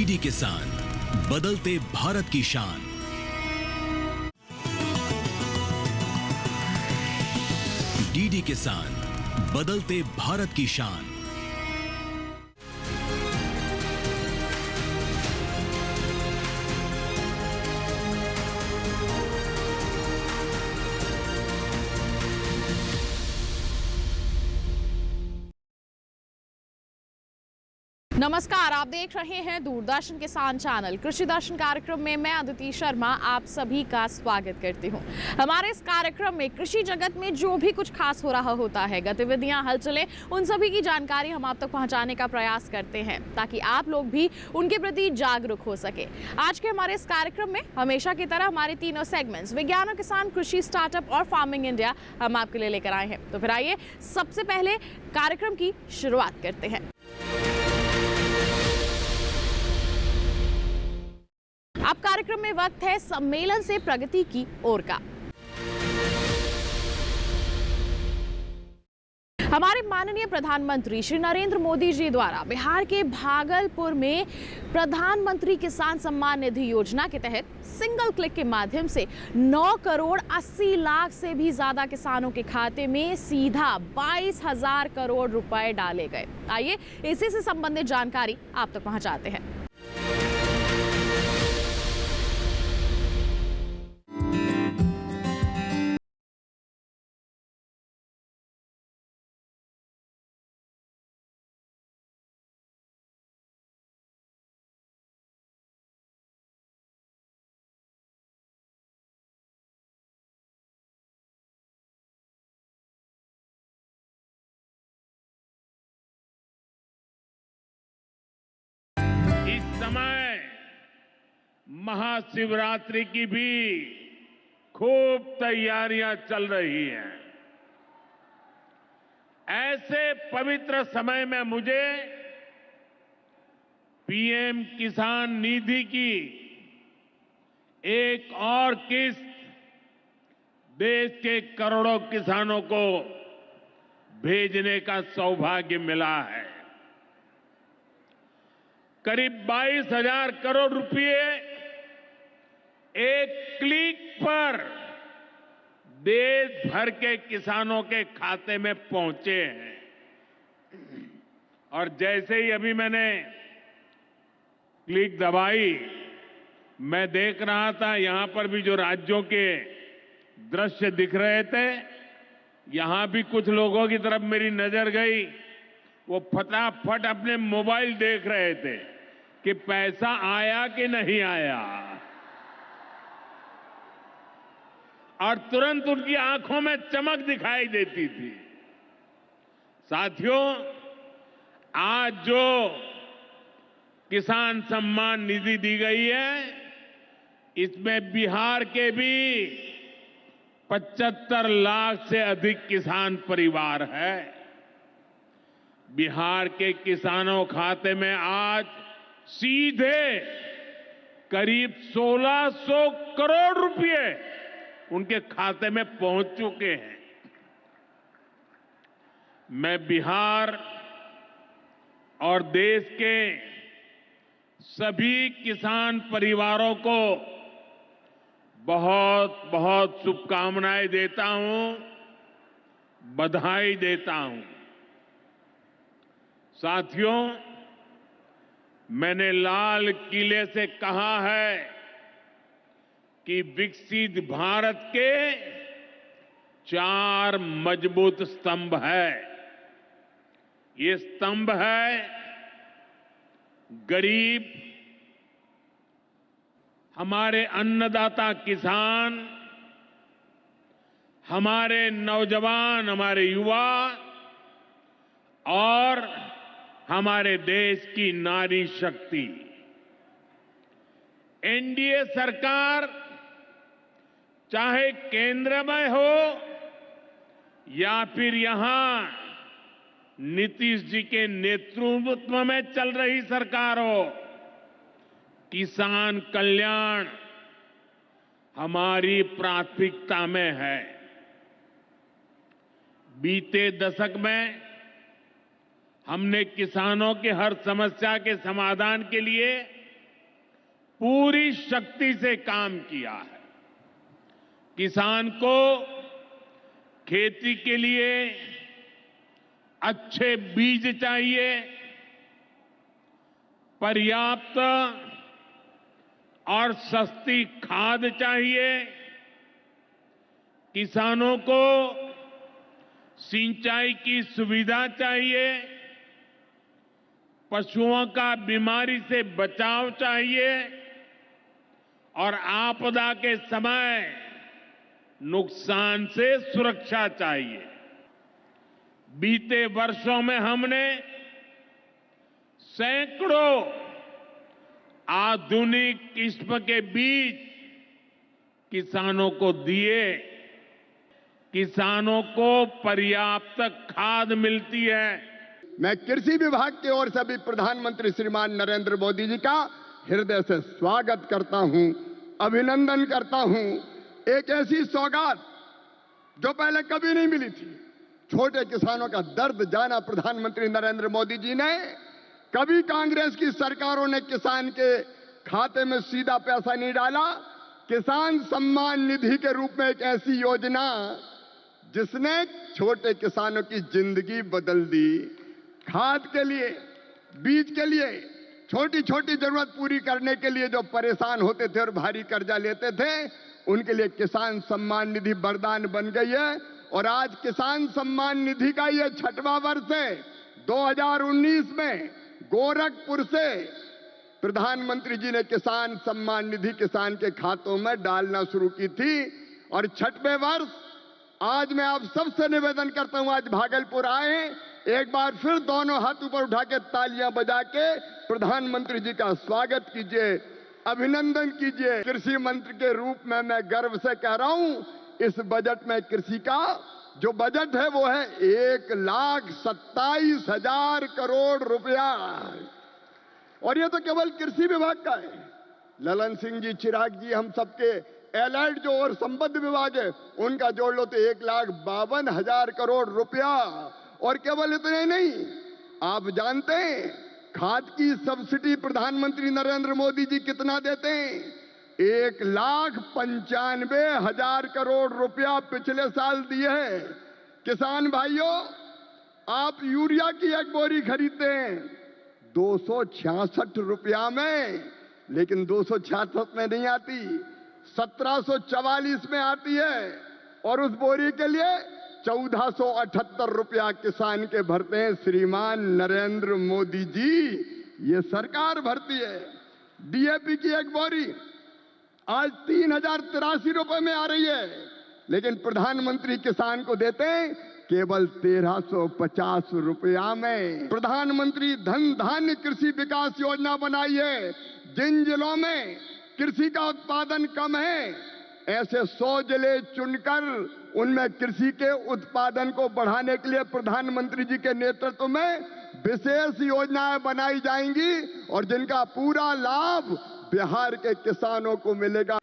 DD किसान, बदलते भारत की शान। डीडी किसान, बदलते भारत की शान। नमस्कार, आप देख रहे हैं दूरदर्शन किसान चैनल। कृषि दर्शन कार्यक्रम में मैं अदिति शर्मा आप सभी का स्वागत करती हूं। हमारे इस कार्यक्रम में कृषि जगत में जो भी कुछ खास हो रहा होता है, गतिविधियां, हलचलें, उन सभी की जानकारी हम आप तक पहुंचाने का प्रयास करते हैं ताकि आप लोग भी उनके प्रति जागरूक हो सके। आज के हमारे इस कार्यक्रम में हमेशा की तरह हमारे तीनों सेगमेंट्स विज्ञान और किसान, कृषि, स्टार्टअप और फार्मिंग इंडिया हम आपके लिए लेकर आए हैं। तो फिर आइए सबसे पहले कार्यक्रम की शुरुआत करते हैं। अब कार्यक्रम में वक्त है सम्मेलन से प्रगति की ओर का। हमारे माननीय प्रधानमंत्री श्री नरेंद्र मोदी जी द्वारा बिहार के भागलपुर में प्रधानमंत्री किसान सम्मान निधि योजना के तहत सिंगल क्लिक के माध्यम से 9 करोड़ 80 लाख से भी ज्यादा किसानों के खाते में सीधा 22,000 करोड़ रुपए डाले गए। आइए इसी से संबंधित जानकारी आप तक पहुंचाते हैं। इस समय महाशिवरात्रि की भी खूब तैयारियां चल रही हैं। ऐसे पवित्र समय में मुझे पीएम किसान निधि की एक और किस्त देश के करोड़ों किसानों को भेजने का सौभाग्य मिला है। करीब 22,000 करोड़ रुपए एक क्लिक पर देश भर के किसानों के खाते में पहुंचे हैं। और जैसे ही अभी मैंने क्लिक दबाई, मैं देख रहा था यहां पर भी जो राज्यों के दृश्य दिख रहे थे, यहां भी कुछ लोगों की तरफ मेरी नजर गई। वो फटाफट अपने मोबाइल देख रहे थे कि पैसा आया कि नहीं आया, और तुरंत उनकी आंखों में चमक दिखाई देती थी। साथियों, आज जो किसान सम्मान निधि दी गई है, इसमें बिहार के भी 75 लाख से अधिक किसान परिवार है। बिहार के किसानों खाते में आज सीधे करीब 1,600 करोड़ रुपए उनके खाते में पहुंच चुके हैं। मैं बिहार और देश के सभी किसान परिवारों को बहुत बहुत शुभकामनाएं देता हूं, बधाई देता हूं। साथियों, मैंने लाल किले से कहा है कि विकसित भारत के 4 मजबूत स्तंभ है। ये स्तंभ है गरीब, हमारे अन्नदाता किसान, हमारे नौजवान, हमारे युवा और हमारे देश की नारी शक्ति। एनडीए सरकार चाहे केंद्र में हो या फिर यहां नीतीश जी के नेतृत्व में चल रही सरकार हो, किसान कल्याण हमारी प्राथमिकता में है। बीते दशक में हमने किसानों की हर समस्या के समाधान के लिए पूरी शक्ति से काम किया है। किसान को खेती के लिए अच्छे बीज चाहिए, पर्याप्त और सस्ती खाद चाहिए, किसानों को सिंचाई की सुविधा चाहिए, पशुओं का बीमारी से बचाव चाहिए और आपदा के समय नुकसान से सुरक्षा चाहिए। बीते वर्षों में हमने सैकड़ों आधुनिक किस्म के बीज किसानों को दिए। किसानों को पर्याप्त खाद मिलती है। मैं कृषि विभाग की ओर से भी प्रधानमंत्री श्रीमान नरेंद्र मोदी जी का हृदय से स्वागत करता हूं, अभिनंदन करता हूं। एक ऐसी सौगात जो पहले कभी नहीं मिली थी। छोटे किसानों का दर्द जाना प्रधानमंत्री नरेंद्र मोदी जी ने। कभी कांग्रेस की सरकारों ने किसान के खाते में सीधा पैसा नहीं डाला। किसान सम्मान निधि के रूप में एक ऐसी योजना जिसने छोटे किसानों की जिंदगी बदल दी। खाद के लिए, बीज के लिए, छोटी छोटी जरूरत पूरी करने के लिए जो परेशान होते थे और भारी कर्जा लेते थे, उनके लिए किसान सम्मान निधि वरदान बन गई है। और आज किसान सम्मान निधि का ये 6वां वर्ष है। 2019 में गोरखपुर से प्रधानमंत्री जी ने किसान सम्मान निधि किसान के खातों में डालना शुरू की थी और 6वें वर्ष आज मैं आप सबसे निवेदन करता हूं, आज भागलपुर आए, एक बार फिर दोनों हाथ ऊपर उठा के तालियां बजा के प्रधानमंत्री जी का स्वागत कीजिए, अभिनंदन कीजिए। कृषि मंत्री के रूप में मैं गर्व से कह रहा हूं, इस बजट में कृषि का जो बजट है वो है 1,27,000 करोड़ रुपया। और ये तो केवल कृषि विभाग का है। ललन सिंह जी, चिराग जी, हम सबके एलाइड जो और संबद्ध विभाग है उनका जोड़ लो तो 1,52,000 करोड़ रुपया। और केवल इतने नहीं, आप जानते हैं खाद की सब्सिडी प्रधानमंत्री नरेंद्र मोदी जी कितना देते हैं? 1,95,000 करोड़ रुपया पिछले साल दिए हैं। किसान भाइयों, आप यूरिया की एक बोरी खरीदते हैं 266 रुपया में, लेकिन 266 में नहीं आती, 1744 में आती है। और उस बोरी के लिए 1478 रुपया किसान के भरते हैं श्रीमान नरेंद्र मोदी जी, ये सरकार भरती है। डीएपी की एक बोरी आज 3,083 रुपए में आ रही है, लेकिन प्रधानमंत्री किसान को देते हैं केवल 1,350 रुपया में। प्रधानमंत्री धन धान्य कृषि विकास योजना बनाई है। जिन जिलों में कृषि का उत्पादन कम है, ऐसे 100 जिले चुनकर उनमें कृषि के उत्पादन को बढ़ाने के लिए प्रधानमंत्री जी के नेतृत्व में विशेष योजनाएं बनाई जाएंगी और जिनका पूरा लाभ बिहार के किसानों को मिलेगा।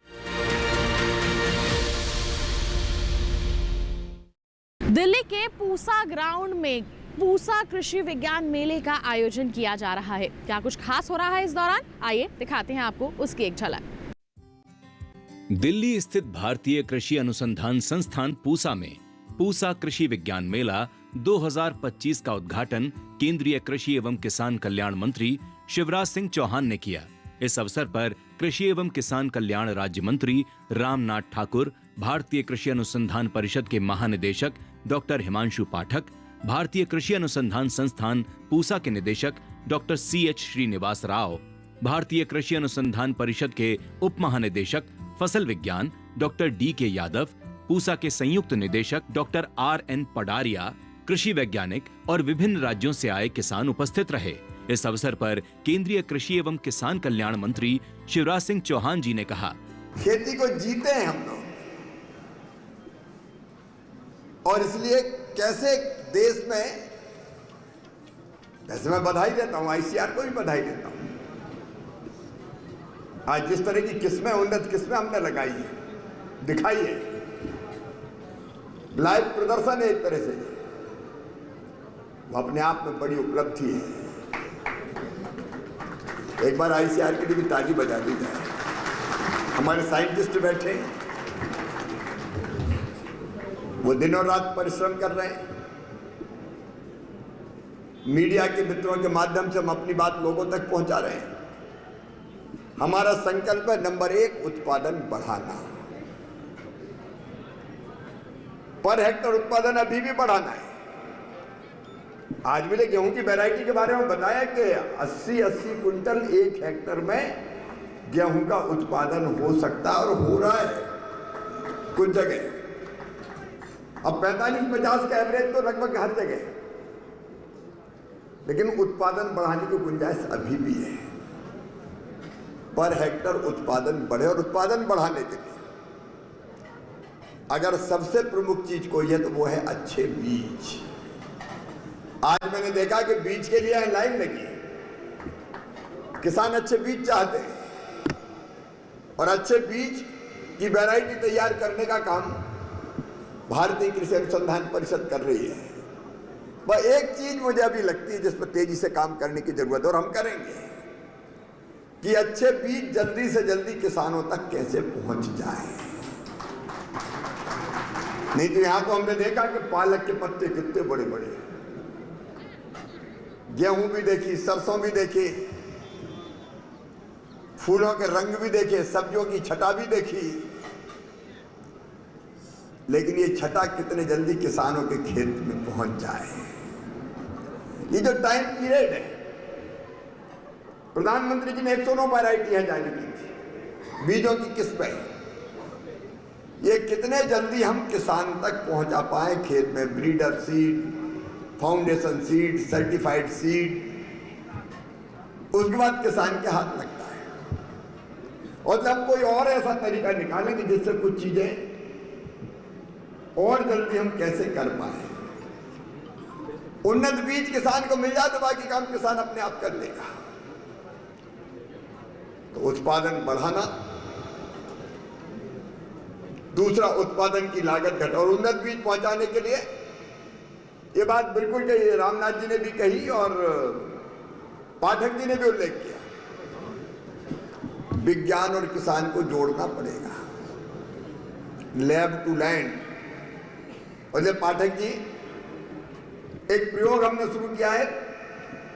दिल्ली के पूसा ग्राउंड में पूसा कृषि विज्ञान मेले का आयोजन किया जा रहा है। क्या कुछ खास हो रहा है इस दौरान, आइए दिखाते हैं आपको उसकी एक झलक। दिल्ली स्थित भारतीय कृषि अनुसंधान संस्थान पूसा में पूसा कृषि विज्ञान मेला 2025 का उद्घाटन केंद्रीय कृषि एवं किसान कल्याण मंत्री शिवराज सिंह चौहान ने किया। इस अवसर पर कृषि एवं किसान कल्याण राज्य मंत्री रामनाथ ठाकुर, भारतीय कृषि अनुसंधान परिषद के महानिदेशक डॉक्टर हिमांशु पाठक, भारतीय कृषि अनुसंधान संस्थान पूसा के निदेशक डॉक्टर CH श्रीनिवास राव, भारतीय कृषि अनुसंधान परिषद के उप महानिदेशक फसल विज्ञान डॉक्टर DK यादव, पूसा के संयुक्त निदेशक डॉक्टर RN पडारिया, कृषि वैज्ञानिक और विभिन्न राज्यों से आए किसान उपस्थित रहे। इस अवसर पर केंद्रीय कृषि एवं किसान कल्याण मंत्री शिवराज सिंह चौहान जी ने कहा, खेती को जीते हैं हम लोग, और इसलिए कैसे देश में, वैसे मैं बधाई देता हूं, ICAR को भी बधाई देता हूं। आज जिस तरह की किस्में, उन्नत किस्में हमने लगाई है, दिखाई है, लाइव प्रदर्शन है, एक तरह से वो अपने आप में बड़ी उपलब्धि है। एक बार आईसीआर के लिए भी ताली बजा दी जाए। हमारे साइंटिस्ट बैठे हैं, वो दिन और रात परिश्रम कर रहे हैं। मीडिया के मित्रों के माध्यम से हम अपनी बात लोगों तक पहुंचा रहे हैं। हमारा संकल्प है नंबर 1 उत्पादन बढ़ाना, पर हेक्टर उत्पादन अभी भी बढ़ाना है। आज मैंने गेहूं की वैरायटी के बारे में बताया कि 80 कुंटल 1 हेक्टर में गेहूं का उत्पादन हो सकता है और हो रहा है कुछ जगह। अब 45-50 का एवरेज तो लगभग हर जगह है, लेकिन उत्पादन बढ़ाने की गुंजाइश अभी भी है। पर हेक्टर उत्पादन बढ़े, और उत्पादन बढ़ाने के लिए अगर सबसे प्रमुख चीज कोई है तो वो है अच्छे बीज। आज मैंने देखा कि बीज के लिए लाइन लगी है। किसान अच्छे बीज चाहते हैं और अच्छे बीज की वैरायटी तैयार करने का काम भारतीय कृषि अनुसंधान परिषद कर रही है। वह एक चीज मुझे अभी लगती है जिस पर तेजी से काम करने की जरूरत है, और हम करेंगे, कि अच्छे बीज जल्दी से जल्दी किसानों तक कैसे पहुंच जाए। नहीं तो यहां तो हमने देखा कि पालक के पत्ते कितने बड़े बड़े, गेहूं भी देखी, सरसों भी देखी, फूलों के रंग भी देखे, सब्जियों की छटा भी देखी, लेकिन ये छटा कितने जल्दी किसानों के खेत में पहुंच जाए। ये जो टाइम पीरियड है, प्रधानमंत्री जी ने 109 वैरायटियां जारी की थी बीजों की किस्में, ये कितने जल्दी हम किसान तक पहुंचा पाए खेत में। Breeder seed, foundation seed, certified seed, उसके बाद किसान के हाथ लगता है। और जब कोई और ऐसा तरीका निकालेंगे जिससे कुछ चीजें और जल्दी हम कैसे कर पाए, उन्नत बीज किसान को मिल जाए तो बाकी काम किसान अपने आप कर लेगा। तो उत्पादन बढ़ाना, दूसरा उत्पादन की लागत घटा, और उन्नत बीज पहुंचाने के लिए ये बात बिल्कुल कही, रामनाथ जी ने भी कही और पाठक जी ने भी उल्लेख किया, विज्ञान और किसान को जोड़ना पड़ेगा, लैब टू लैंड। और जब पाठक जी, एक प्रयोग हमने शुरू किया है,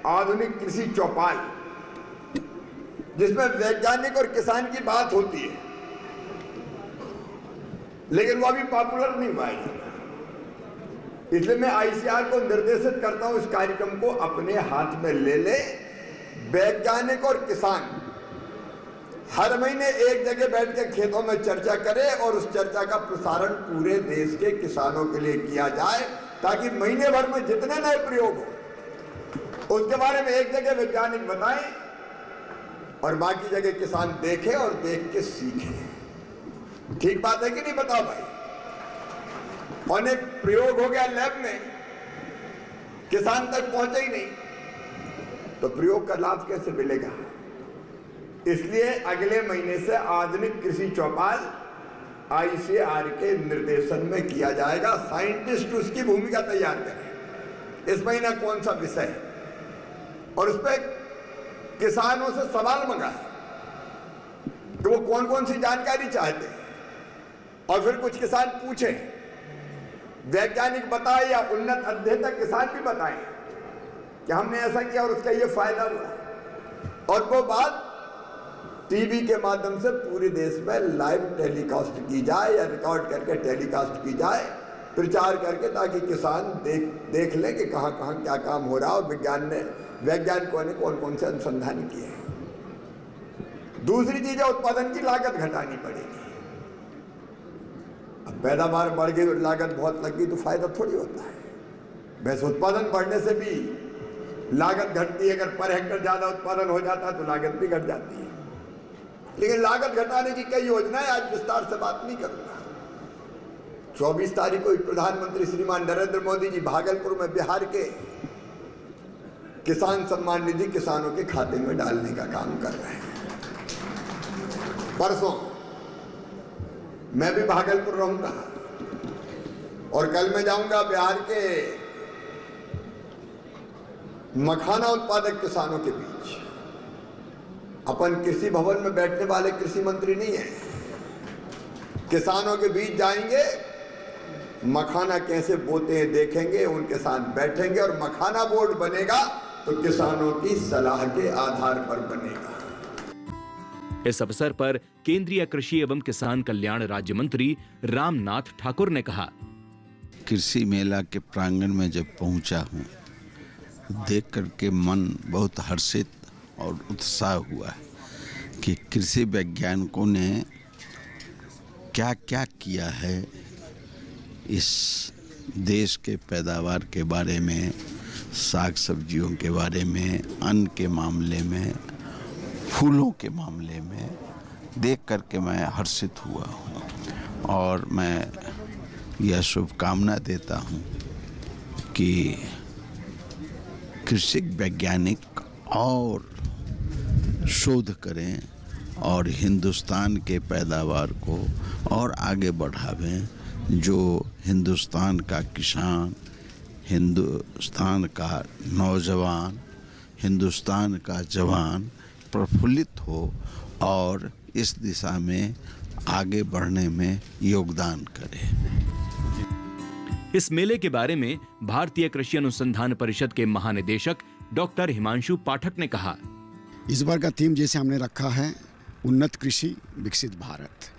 आधुनिक कृषि चौपाल, जिसमें वैज्ञानिक और किसान की बात होती है, लेकिन वो अभी पॉपुलर नहीं हुआ है। इसलिए मैं आईसीआर को निर्देशित करता हूं इस कार्यक्रम को अपने हाथ में ले ले। वैज्ञानिक और किसान हर महीने एक जगह बैठ के खेतों में चर्चा करें और उस चर्चा का प्रसारण पूरे देश के किसानों के लिए किया जाए, ताकि महीने भर में जितने नए प्रयोग हो उसके बारे में एक जगह वैज्ञानिक बताएं और बाकी जगह किसान देखें और देख के सीखें। ठीक बात है कि नहीं, बताओ भाई। अनेक प्रयोग हो गया लैब में, किसान तक पहुंचे ही नहीं, तो प्रयोग का लाभ कैसे मिलेगा? इसलिए अगले महीने से आधुनिक कृषि चौपाल आईसीआर के निर्देशन में किया जाएगा। साइंटिस्ट उसकी भूमिका तैयार करें, इस महीना कौन सा विषय है, और उस पर किसानों से सवाल मंगाए कि वो कौन कौन सी जानकारी चाहते हैं, और फिर कुछ किसान पूछे, वैज्ञानिक बताए या उन्नत अध्येता किसान भी बताएं कि हमने ऐसा किया और उसका ये फायदा हुआ। और वो बात टीवी के माध्यम से पूरे देश में लाइव टेलीकास्ट की जाए या रिकॉर्ड करके टेलीकास्ट की जाए, प्रचार करके, ताकि किसान देख ले कि कहाँ कहाँ क्या काम हो रहा है और वैज्ञानिकों ने कौन कौन से अनुसंधान किए हैं। दूसरी चीज है, उत्पादन की लागत घटानी पड़ेगी। अब पैदावार बढ़ गई, लागत बहुत लग गई तो फायदा थोड़ी होता है। वैसे उत्पादन बढ़ने से भी लागत घटती है। अगर पर हेक्टर ज्यादा उत्पादन हो जाता है तो लागत भी घट जाती है। लेकिन लागत घटाने की कई योजनाएं, आज विस्तार से बात नहीं करूंगा। 24 तारीख को प्रधानमंत्री श्रीमान नरेंद्र मोदी जी भागलपुर में बिहार के किसान सम्मान निधि किसानों के खाते में डालने का काम कर रहे हैं। परसों मैं भी भागलपुर रहूंगा और कल मैं जाऊंगा बिहार के मखाना उत्पादक किसानों के बीच। अपन कृषि भवन में बैठने वाले कृषि मंत्री नहीं है। किसानों के बीच जाएंगे, मखाना कैसे बोते हैं देखेंगे, उनके साथ बैठेंगे और मखाना बोर्ड बनेगा तो किसानों की सलाह के आधार पर बनेगा। इस अवसर पर केंद्रीय कृषि एवं किसान कल्याण राज्य मंत्री रामनाथ ठाकुर ने कहा, कृषि मेला के प्रांगण में जब पहुंचा हूं, देख करके मन बहुत हर्षित और उत्साह हुआ कि कृषि वैज्ञानिकों ने क्या क्या किया है इस देश के पैदावार के बारे में, साग सब्जियों के बारे में, अन्न के मामले में, फूलों के मामले में। देख करके मैं हर्षित हुआ हूँ और मैं यह शुभकामना देता हूँ कि कृषि वैज्ञानिक और शोध करें और हिंदुस्तान के पैदावार को और आगे बढ़ावें, जो हिंदुस्तान का किसान, हिंदुस्तान का नौजवान, हिंदुस्तान का जवान प्रफुल्लित हो और इस दिशा में आगे बढ़ने में योगदान करे। इस मेले के बारे में भारतीय कृषि अनुसंधान परिषद के महानिदेशक डॉक्टर हिमांशु पाठक ने कहा, इस बार का थीम जैसे हमने रखा है उन्नत कृषि विकसित भारत।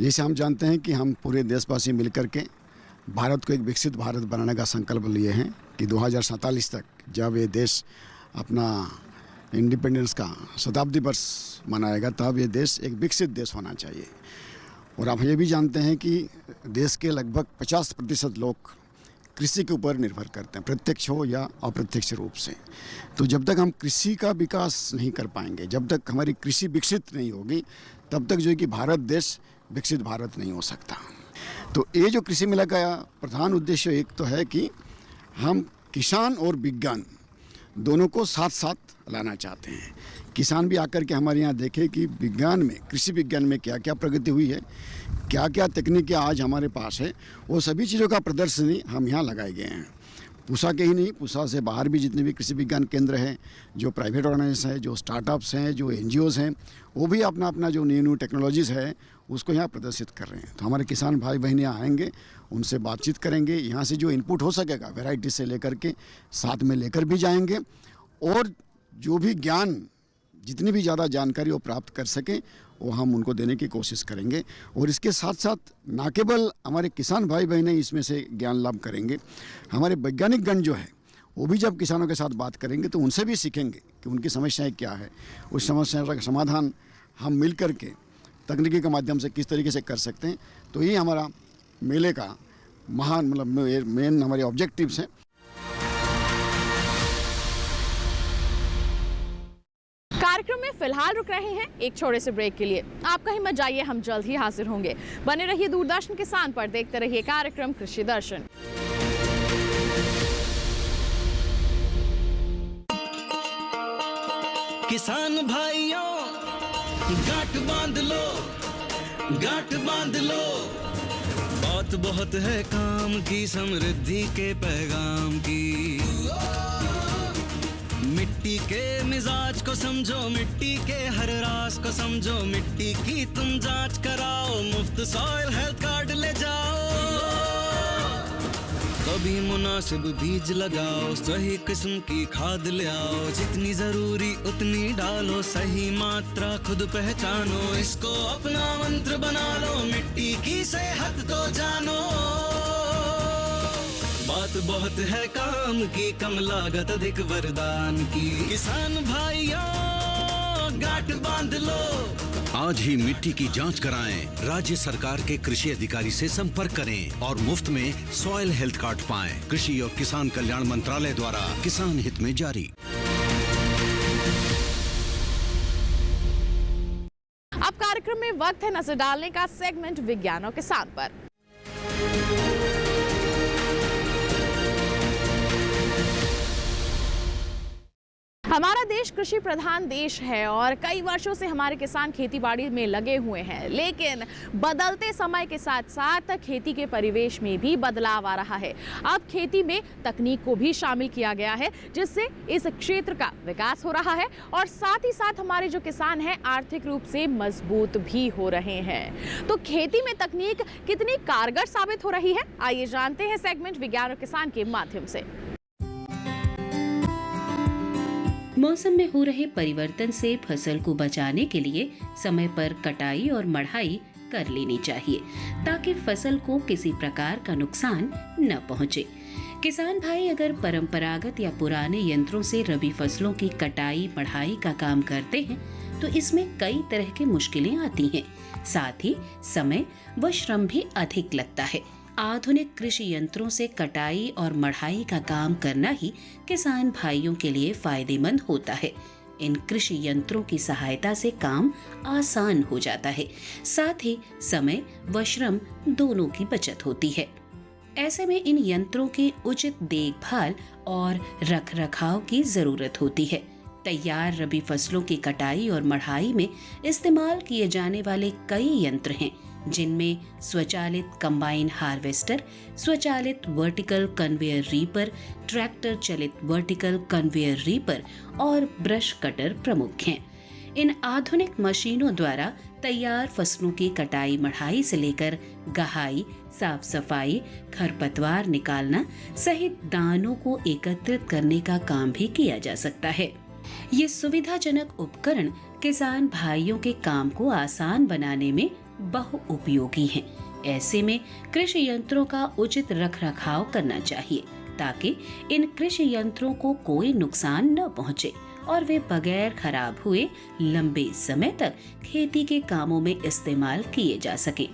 जैसे हम जानते हैं कि हम पूरे देशवासी मिलकर के भारत को एक विकसित भारत बनाने का संकल्प लिए हैं कि 2047 तक जब ये देश अपना इंडिपेंडेंस का शताब्दी वर्ष मनाएगा तब ये देश एक विकसित देश होना चाहिए। और आप ये भी जानते हैं कि देश के लगभग 50% लोग कृषि के ऊपर निर्भर करते हैं, प्रत्यक्ष हो या अप्रत्यक्ष रूप से। तो जब तक हम कृषि का विकास नहीं कर पाएंगे, जब तक हमारी कृषि विकसित नहीं होगी, तब तक जो है कि भारत देश विकसित भारत नहीं हो सकता। तो ये जो कृषि मेला का प्रधान उद्देश्य एक तो है कि हम किसान और विज्ञान दोनों को साथ साथ लाना चाहते हैं। किसान भी आकर के हमारे यहाँ देखे कि विज्ञान में, कृषि विज्ञान में क्या क्या प्रगति हुई है, क्या क्या तकनीकें आज हमारे पास है, वो सभी चीज़ों का प्रदर्शनी हम यहाँ लगाए गए हैं। पूसा के ही नहीं, पूसा से बाहर भी जितने भी कृषि विज्ञान केंद्र हैं, जो प्राइवेट ऑर्गेनाइजेशन है, जो स्टार्टअप्स हैं, जो NGOs हैं, वो भी अपना अपना जो न्यू टेक्नोलॉजीज़ है उसको यहाँ प्रदर्शित कर रहे हैं। तो हमारे किसान भाई बहन यहाँ आएंगे, उनसे बातचीत करेंगे, यहाँ से जो इनपुट हो सकेगा वैरायटी से लेकर के साथ में लेकर भी जाएंगे और जो भी ज्ञान, जितनी भी ज़्यादा जानकारी वो प्राप्त कर सकें वो हम उनको देने की कोशिश करेंगे। और इसके साथ साथ न केवल हमारे किसान भाई बहनें इसमें से ज्ञान लाभ करेंगे, हमारे वैज्ञानिक गण जो है वो भी जब किसानों के साथ बात करेंगे तो उनसे भी सीखेंगे कि उनकी समस्याएं क्या है, उस समस्या का समाधान हम मिल कर के तकनीकी के माध्यम से किस तरीके से कर सकते हैं। तो ये हमारा मेले का महान मेन हमारे ऑब्जेक्टिव्स हैं। कार्यक्रम में फिलहाल रुक रहे हैं एक छोटे से ब्रेक के लिए। आप कहीं मत जाइए, हम जल्द ही हाजिर होंगे। बने रहिए दूरदर्शन किसान पर, देखते रहिए कार्यक्रम कृषि दर्शन। किसान भाइयों गांठ बांध लो, गांठ बांध लो, बात बहुत है काम की, समृद्धि के पैगाम की। मिट्टी के मिजाज को समझो, मिट्टी के हर राज को समझो, मिट्टी की तुम जांच कराओ, मुफ्त सॉइल हेल्थ कार्ड ले जाओ। कभी मुनासिब बीज लगाओ, सही किस्म की खाद ले आओ, जितनी जरूरी उतनी डालो, सही मात्रा खुद पहचानो, इसको अपना मंत्र बना लो, मिट्टी की सेहत को जानो। बात बहुत है काम की, कम लागत अधिक वरदान की। किसान भाइयों गांठ बांध लो, आज ही मिट्टी की जांच कराएं। राज्य सरकार के कृषि अधिकारी से संपर्क करें और मुफ्त में सॉइल हेल्थ कार्ड पाएं। कृषि और किसान कल्याण मंत्रालय द्वारा किसान हित में जारी। अब कार्यक्रम में वक्त है नजर डालने का सेगमेंट विज्ञान और किसान पर। हमारा देश कृषि प्रधान देश है और कई वर्षों से हमारे किसान खेतीबाड़ी में लगे हुए हैं, लेकिन बदलते समय के साथ साथ खेती के परिवेश में भी बदलाव आ रहा है। अब खेती में तकनीक को भी शामिल किया गया है, जिससे इस क्षेत्र का विकास हो रहा है और साथ ही साथ हमारे जो किसान हैं आर्थिक रूप से मजबूत भी हो रहे हैं। तो खेती में तकनीक कितनी कारगर साबित हो रही है, आइए जानते हैं सेगमेंट विज्ञान और किसान के माध्यम से। मौसम में हो रहे परिवर्तन से फसल को बचाने के लिए समय पर कटाई और मढ़ाई कर लेनी चाहिए, ताकि फसल को किसी प्रकार का नुकसान न पहुंचे। किसान भाई अगर परंपरागत या पुराने यंत्रों से रबी फसलों की कटाई मढ़ाई का काम करते हैं तो इसमें कई तरह की मुश्किलें आती हैं। साथ ही समय व श्रम भी अधिक लगता है। आधुनिक कृषि यंत्रों से कटाई और मढ़ाई का काम करना ही किसान भाइयों के लिए फायदेमंद होता है। इन कृषि यंत्रों की सहायता से काम आसान हो जाता है, साथ ही समय व श्रम दोनों की बचत होती है। ऐसे में इन यंत्रों की उचित देखभाल और रखरखाव की जरूरत होती है। तैयार रबी फसलों की कटाई और मढ़ाई में इस्तेमाल किए जाने वाले कई यंत्र हैं, जिनमें स्वचालित कंबाइन हार्वेस्टर, स्वचालित वर्टिकल कन्वेयर रीपर, ट्रैक्टर चलित वर्टिकल कन्वेयर रीपर और ब्रश कटर प्रमुख हैं। इन आधुनिक मशीनों द्वारा तैयार फसलों की कटाई मढ़ाई से लेकर गहाई, साफ सफाई, खरपतवार निकालना सहित दानों को एकत्रित करने का काम भी किया जा सकता है। ये सुविधाजनक उपकरण किसान भाइयों के काम को आसान बनाने में बहुउपयोगी हैं। ऐसे में कृषि यंत्रों का उचित रखरखाव करना चाहिए, ताकि इन कृषि यंत्रों को कोई नुकसान न पहुंचे और वे बगैर खराब हुए लंबे समय तक खेती के कामों में इस्तेमाल किए जा सके।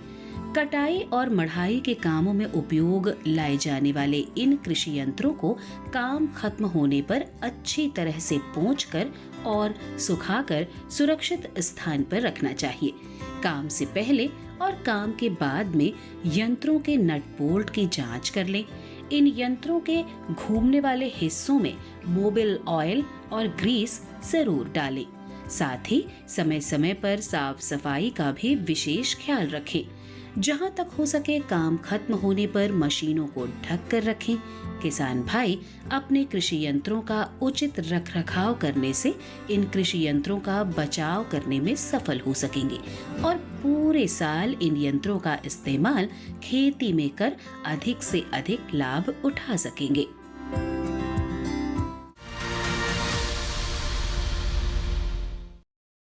कटाई और मढ़ाई के कामों में उपयोग लाए जाने वाले इन कृषि यंत्रों को काम खत्म होने पर अच्छी तरह से पोंछकर और सुखाकर सुरक्षित स्थान पर रखना चाहिए। काम से पहले और काम के बाद में यंत्रों के नट बोल्ट की जांच कर लें। इन यंत्रों के घूमने वाले हिस्सों में मोबिल ऑयल और ग्रीस जरूर डालें। साथ ही समय समय पर साफ सफाई का भी विशेष ख्याल रखें। जहां तक हो सके काम खत्म होने पर मशीनों को ढक कर रखें। किसान भाई अपने कृषि यंत्रों का उचित रखरखाव करने से इन कृषि यंत्रों का बचाव करने में सफल हो सकेंगे और पूरे साल इन यंत्रों का इस्तेमाल खेती में कर अधिक से अधिक लाभ उठा सकेंगे।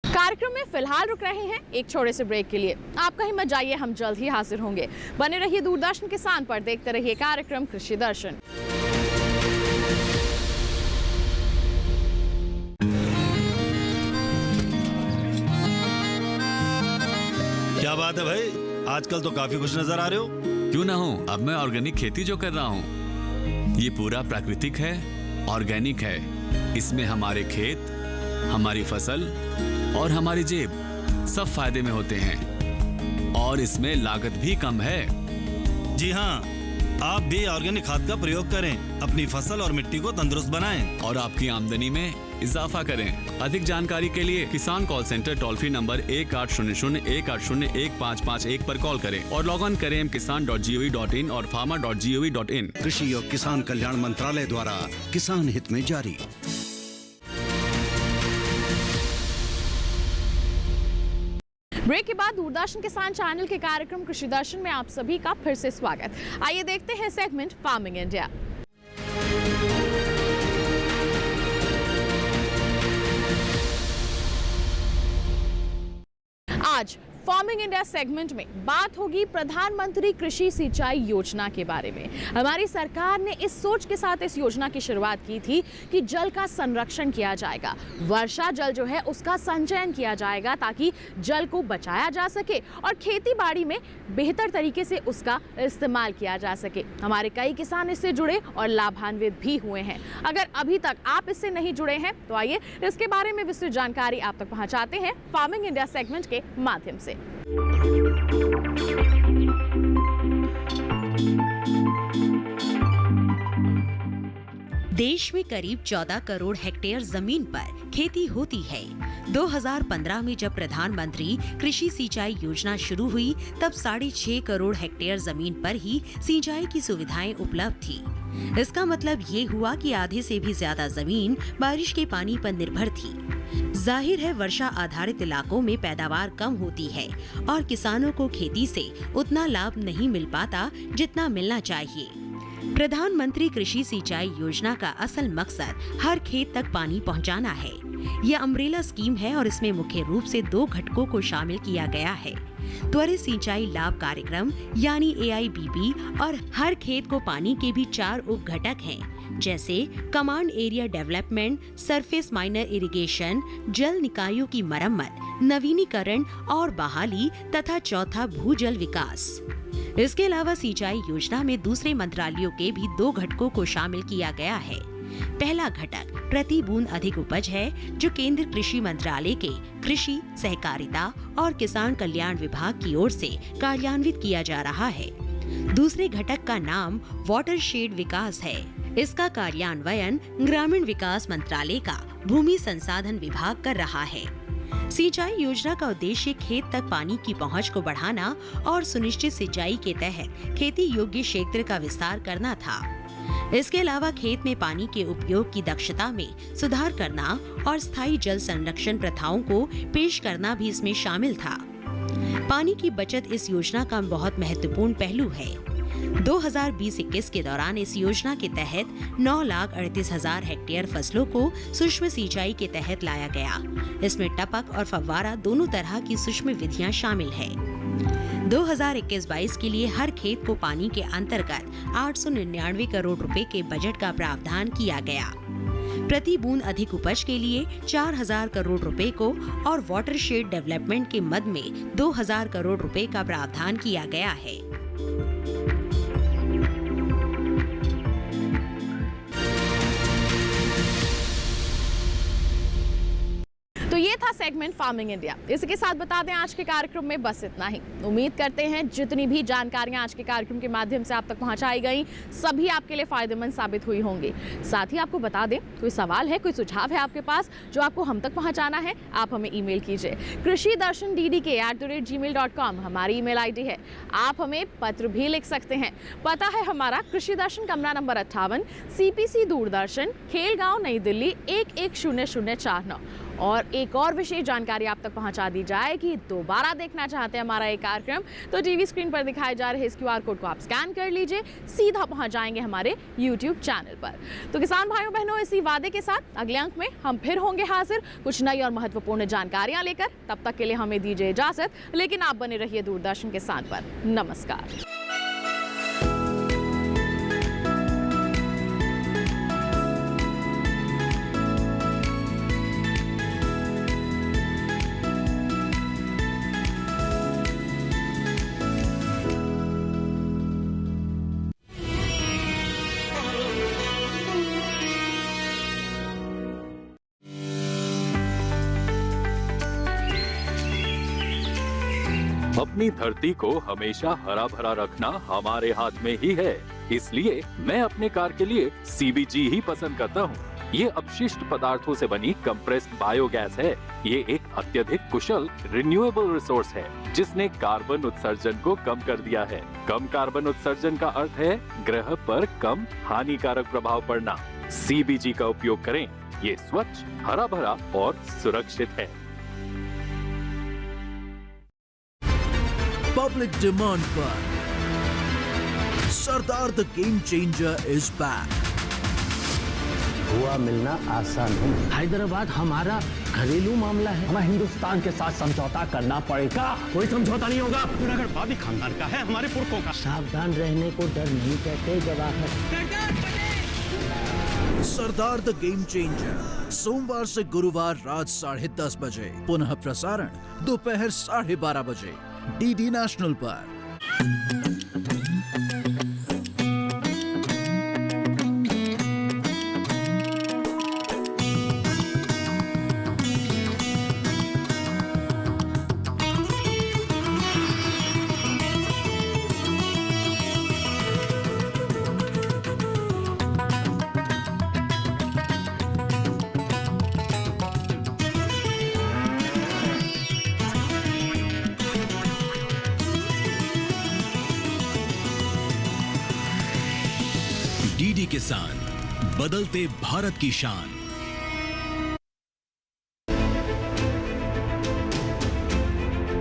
कार्यक्रम में फिलहाल रुक रहे हैं एक छोटे से ब्रेक के लिए। आप कहीं मत जाइए, हम जल्द ही हाजिर होंगे। बने रहिए दूरदर्शन किसान पर, देखते रहिए कार्यक्रम कृषि दर्शन। क्या बात है भाई, आजकल तो काफी खुश नजर आ रहे हो। क्यों ना हो, अब मैं ऑर्गेनिक खेती जो कर रहा हूँ ये पूरा प्राकृतिक है, ऑर्गेनिक है। इसमें हमारे खेत, हमारी फसल और हमारी जेब सब फायदे में होते हैं और इसमें लागत भी कम है। जी हाँ, आप भी ऑर्गेनिक खाद का प्रयोग करें, अपनी फसल और मिट्टी को तंदुरुस्त बनाएं और आपकी आमदनी में इजाफा करें। अधिक जानकारी के लिए किसान call centre toll free number 1800-180-1551 पर कॉल करें और लॉग ऑन करें kisan.gov.in और farmer.gov.in। कृषि और किसान कल्याण मंत्रालय द्वारा किसान हित में जारी। ब्रेक के बाद दूरदर्शन किसान चैनल के कार्यक्रम कृषि दर्शन में आप सभी का फिर से स्वागत। आइए देखते हैं सेगमेंट फार्मिंग इंडिया। आज फार्मिंग इंडिया सेगमेंट में बात होगी प्रधानमंत्री कृषि सिंचाई योजना के बारे में। हमारी सरकार ने इस सोच के साथ इस योजना की शुरुआत की थी कि जल का संरक्षण किया जाएगा, वर्षा जल जो है उसका संचयन किया जाएगा ताकि जल को बचाया जा सके और खेती बाड़ी में बेहतर तरीके से उसका इस्तेमाल किया जा सके। हमारे कई किसान इससे जुड़े और लाभान्वित भी हुए हैं। अगर अभी तक आप इससे नहीं जुड़े हैं तो आइए इसके बारे में विस्तृत जानकारी आप तक पहुंचाते हैं फार्मिंग इंडिया सेगमेंट के माध्यम से। देश में करीब 14 करोड़ हेक्टेयर जमीन पर खेती होती है। 2015 में जब प्रधानमंत्री कृषि सिंचाई योजना शुरू हुई तब 6.5 करोड़ हेक्टेयर जमीन पर ही सिंचाई की सुविधाएं उपलब्ध थी। इसका मतलब ये हुआ कि आधे से भी ज्यादा जमीन बारिश के पानी पर निर्भर थी। जाहिर है वर्षा आधारित इलाकों में पैदावार कम होती है और किसानों को खेती से उतना लाभ नहीं मिल पाता जितना मिलना चाहिए। प्रधानमंत्री कृषि सिंचाई योजना का असल मकसद हर खेत तक पानी पहुंचाना है। यह अम्ब्रेला स्कीम है और इसमें मुख्य रूप से 2 घटकों को शामिल किया गया है। त्वरित सिंचाई लाभ कार्यक्रम यानी AIBP और हर खेत को पानी के भी 4 उप घटक हैं, जैसे command area development, surface miner irrigation, जल निकायों की मरम्मत, नवीनीकरण और बहाली तथा चौथा भूजल विकास। इसके अलावा सिंचाई योजना में दूसरे मंत्रालयों के भी 2 घटकों को शामिल किया गया है। पहला घटक प्रति बूंद अधिक उपज है, जो केंद्र कृषि मंत्रालय के कृषि, सहकारिता और किसान कल्याण विभाग की ओर से कार्यान्वित किया जा रहा है। दूसरे घटक का नाम वाटरशेड विकास है। इसका कार्यान्वयन ग्रामीण विकास मंत्रालय का भूमि संसाधन विभाग कर रहा है। सिंचाई योजना का उद्देश्य खेत तक पानी की पहुंच को बढ़ाना और सुनिश्चित सिंचाई के तहत खेती योग्य क्षेत्र का विस्तार करना था। इसके अलावा खेत में पानी के उपयोग की दक्षता में सुधार करना और स्थायी जल संरक्षण प्रथाओं को पेश करना भी इसमें शामिल था। पानी की बचत इस योजना का बहुत महत्वपूर्ण पहलू है। 2020-21 के दौरान इस योजना के तहत 9,38,000 हेक्टेयर फसलों को सूक्ष्म सिंचाई के तहत लाया गया। इसमें टपक और फव्वारा दोनों तरह की सूक्ष्म विधियां शामिल है। 2021-22 के लिए हर खेत को पानी के अंतर्गत 899 करोड़ रुपए के बजट का प्रावधान किया गया। प्रति बूंद अधिक उपज के लिए 4,000 करोड़ रुपए को और वाटरशेड डेवलपमेंट के मद में 2,000 करोड़ रुपए का प्रावधान किया गया है। तो ये था सेगमेंट फार्मिंग इंडिया। इसी के साथ बता दें आज के कार्यक्रम में बस इतना ही। उम्मीद करते हैं जितनी भी जानकारियां आज के कार्यक्रम के माध्यम से आप तक पहुंचाई गई सभी आपके लिए फायदेमंद साबित हुई होंगी। साथ ही आपको बता दें, कोई सवाल है, कोई सुझाव है आपके पास जो आपको हम तक पहुंचाना है, आप हमें ईमेल कीजिए। krishidarshanddd@gmail.com हमारी ईमेल ID है। आप हमें पत्र भी लिख सकते हैं। पता है हमारा कृषि दर्शन, कमरा नंबर 58, CPC दूरदर्शन, खेलगांव, नई दिल्ली 110049। और एक और विशेष जानकारी आप तक पहुंचा दी जाए कि दोबारा देखना चाहते हैं हमारा ये कार्यक्रम, तो टीवी स्क्रीन पर दिखाए जा रहे इस QR कोड को आप स्कैन कर लीजिए, सीधा पहुंच जाएंगे हमारे YouTube चैनल पर। तो किसान भाइयों बहनों, इसी वादे के साथ अगले अंक में हम फिर होंगे हाजिर कुछ नई और महत्वपूर्ण जानकारियां लेकर। तब तक के लिए हमें दीजिए इजाजत, लेकिन आप बने रहिए दूरदर्शन के साथ पर। नमस्कार। अपनी धरती को हमेशा हरा भरा रखना हमारे हाथ में ही है, इसलिए मैं अपने कार के लिए CBG ही पसंद करता हूँ। ये अपशिष्ट पदार्थों से बनी कंप्रेस्ड बायोगैस है। ये एक अत्यधिक कुशल रिन्यूएबल रिसोर्स है जिसने कार्बन उत्सर्जन को कम कर दिया है। कम कार्बन उत्सर्जन का अर्थ है ग्रह पर कम हानिकारक प्रभाव पड़ना। CBG का उपयोग करें, ये स्वच्छ, हरा भरा और सुरक्षित है। पब्लिक डिमांड पर Sardar the game changer is back. हुआ मिलना आसान है। हैदराबाद हमारा घरेलू मामला है, हमें हिंदुस्तान के साथ समझौता करना पड़ेगा। कोई समझौता नहीं होगा। वादी खानदान का है, हमारे पुरखों का। सावधान रहने को डर नहीं कहते जवाहर। सरदार द गेम चेंजर सोमवार से गुरुवार रात 10:30 बजे, पुनः प्रसारण दोपहर 12:30 बजे DD नेशनल पर। किसान, बदलते भारत की शान।